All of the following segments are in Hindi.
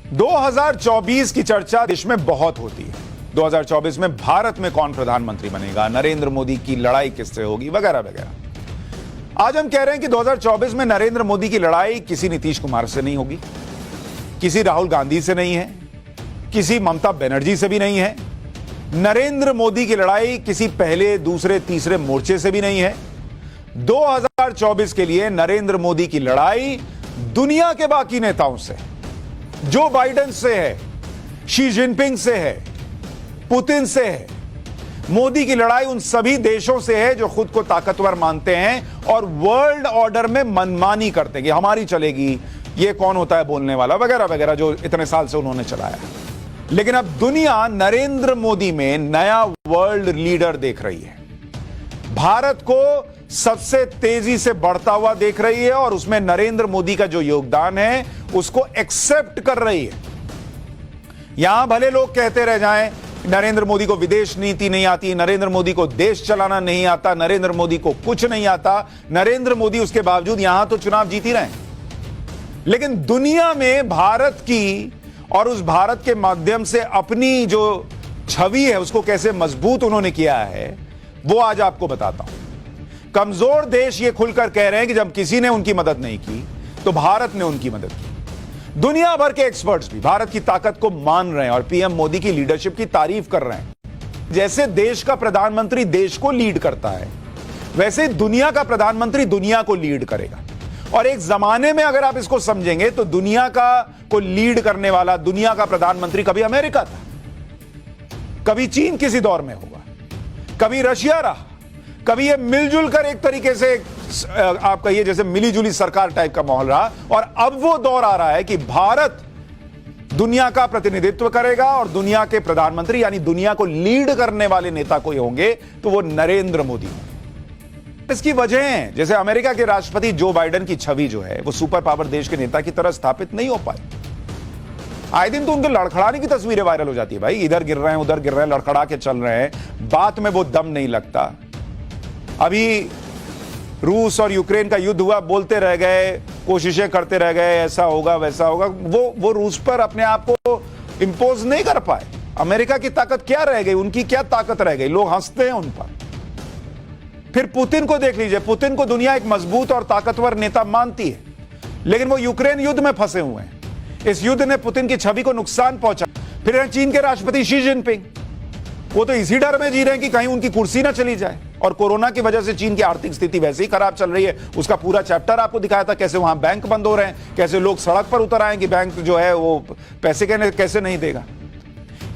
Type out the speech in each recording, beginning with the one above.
2024 की चर्चा देश में बहुत होती है। 2024 में भारत में कौन प्रधानमंत्री बनेगा, नरेंद्र मोदी की लड़ाई किससे होगी, वगैरह वगैरह। आज हम कह रहे हैं कि 2024 में नरेंद्र मोदी की लड़ाई किसी नीतीश कुमार से नहीं होगी, किसी राहुल गांधी से नहीं है, किसी ममता बनर्जी से भी नहीं है। नरेंद्र मोदी की लड़ाई किसी पहले, दूसरे, तीसरे मोर्चे से भी नहीं है। 2024 के लिए नरेंद्र मोदी की लड़ाई दुनिया के बाकी नेताओं से, जो बाइडेन से है, शी जिनपिंग से है, पुतिन से है। मोदी की लड़ाई उन सभी देशों से है जो खुद को ताकतवर मानते हैं और वर्ल्ड ऑर्डर में मनमानी करते हैं कि हमारी चलेगी, ये कौन होता है बोलने वाला, वगैरह वगैरह, जो इतने साल से उन्होंने चलाया। लेकिन अब दुनिया नरेंद्र मोदी में नया वर्ल्ड लीडर देख रही है, भारत को सबसे तेजी से बढ़ता हुआ देख रही है और उसमें नरेंद्र मोदी का जो योगदान है उसको एक्सेप्ट कर रही है। यहां भले लोग कहते रह जाएं नरेंद्र मोदी को विदेश नीति नहीं आती, नरेंद्र मोदी को देश चलाना नहीं आता, नरेंद्र मोदी को कुछ नहीं आता, नरेंद्र मोदी उसके बावजूद यहां तो चुनाव जीत ही रहे हैं। लेकिन दुनिया में भारत की और उस भारत के माध्यम से अपनी जो छवि है उसको कैसे मजबूत उन्होंने किया है वो आज आपको बताता हूं। कमजोर देश ये खुलकर कह रहे हैं कि जब किसी ने उनकी मदद नहीं की तो भारत ने उनकी मदद की। दुनिया भर के एक्सपर्ट्स भी भारत की ताकत को मान रहे हैं और पीएम मोदी की लीडरशिप की तारीफ कर रहे हैं। जैसे देश का प्रधानमंत्री देश को लीड करता है, वैसे दुनिया का प्रधानमंत्री दुनिया को लीड करेगा। और एक जमाने में अगर आप इसको समझेंगे तो दुनिया का को लीड करने वाला दुनिया का प्रधानमंत्री कभी अमेरिका था, कभी चीन किसी दौर में होगा, कभी रशिया रहा, कभी ये मिलजुल कर एक तरीके से आप कहिए जैसे मिलीजुली सरकार टाइप का माहौल रहा। और अब वो दौर आ रहा है कि भारत दुनिया का प्रतिनिधित्व करेगा और दुनिया के प्रधानमंत्री यानी दुनिया को लीड करने वाले नेता कोई होंगे तो वो नरेंद्र मोदी होंगे। इसकी वजह है जैसे अमेरिका के राष्ट्रपति जो बाइडेन की छवि जो है वो सुपर पावर देश के नेता की तरह स्थापित नहीं हो पाई। आए दिन तो उनके लड़खड़ाने की तस्वीरें वायरल हो जाती है, भाई इधर गिर रहे हैं उधर गिर रहे हैं, लड़खड़ा के चल रहे हैं, बात में वो दम नहीं लगता। अभी रूस और यूक्रेन का युद्ध हुआ, बोलते रह गए, कोशिशें करते रह गए, ऐसा होगा वैसा होगा, वो रूस पर अपने आप को इंपोज नहीं कर पाए। अमेरिका की ताकत क्या रह गई, उनकी क्या ताकत रह गई, लोग हंसते हैं उन पर। फिर पुतिन को देख लीजिए, पुतिन को दुनिया एक मजबूत और ताकतवर नेता मानती है, लेकिन वो यूक्रेन युद्ध में फंसे हुए हैं। इस युद्ध ने पुतिन की छवि को नुकसान पहुंचा। फिर चीन के राष्ट्रपति शी जिनपिंग, वो तो इसी डर में जी रहे हैं कि कहीं उनकी कुर्सी ना चली जाए। और कोरोना की वजह से चीन की आर्थिक स्थिति वैसे ही खराब चल रही है, उसका पूरा चैप्टर आपको दिखाया था, कैसे वहां बैंक बंद हो रहे हैं, कैसे लोग सड़क पर उतर आए कि बैंक जो है वो पैसे कैसे नहीं देगा।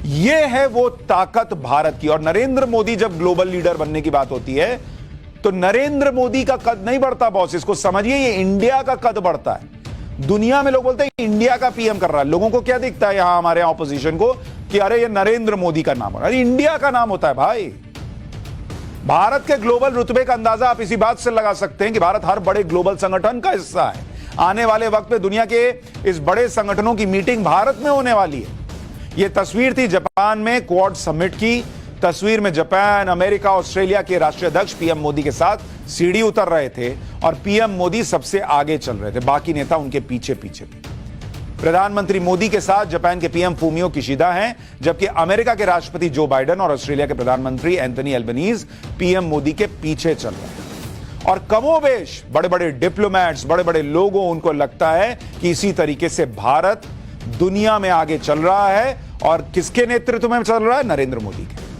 ये है वो ताकत भारत की। और नरेंद्र मोदी जब ग्लोबल लीडर बनने की बात होती है तो नरेंद्र मोदी का कद नहीं बढ़ता बॉस, इसको समझिए, ये इंडिया का कद बढ़ता है। दुनिया में लोग बोलते हैं इंडिया का पीएम कर रहा है, लोगों को क्या दिखता है यहां हमारे ऑपोजिशन को कि अरे ये नरेंद्र मोदी का नाम है, अरे इंडिया का नाम होता है भाई। भारत के ग्लोबल रुतबे का अंदाजा आप इसी बात से लगा सकते हैं कि भारत हर बड़े ग्लोबल संगठन का हिस्सा है। आने वाले वक्त में दुनिया के इस बड़े संगठनों की मीटिंग भारत में होने वाली है। यह तस्वीर थी जापान में क्वाड समिट की। तस्वीर में जापान, अमेरिका, ऑस्ट्रेलिया के राष्ट्रीय अध्यक्ष पीएम मोदी के साथ सीढ़ी उतर रहे थे और पीएम मोदी सबसे आगे चल रहे थे, बाकी नेता उनके पीछे पीछे थे। प्रधानमंत्री मोदी के साथ जापान के पीएम फूमियो किशिदा हैं, जबकि अमेरिका के राष्ट्रपति जो बाइडेन और ऑस्ट्रेलिया के प्रधानमंत्री एंथनी एल्बनीज पीएम मोदी के पीछे चल रहे हैं। और कमोबेश बड़े बड़े डिप्लोमैट्स, बड़े बड़े लोगों, उनको लगता है कि इसी तरीके से भारत दुनिया में आगे चल रहा है। और किसके नेतृत्व में चल रहा है? नरेंद्र मोदी के।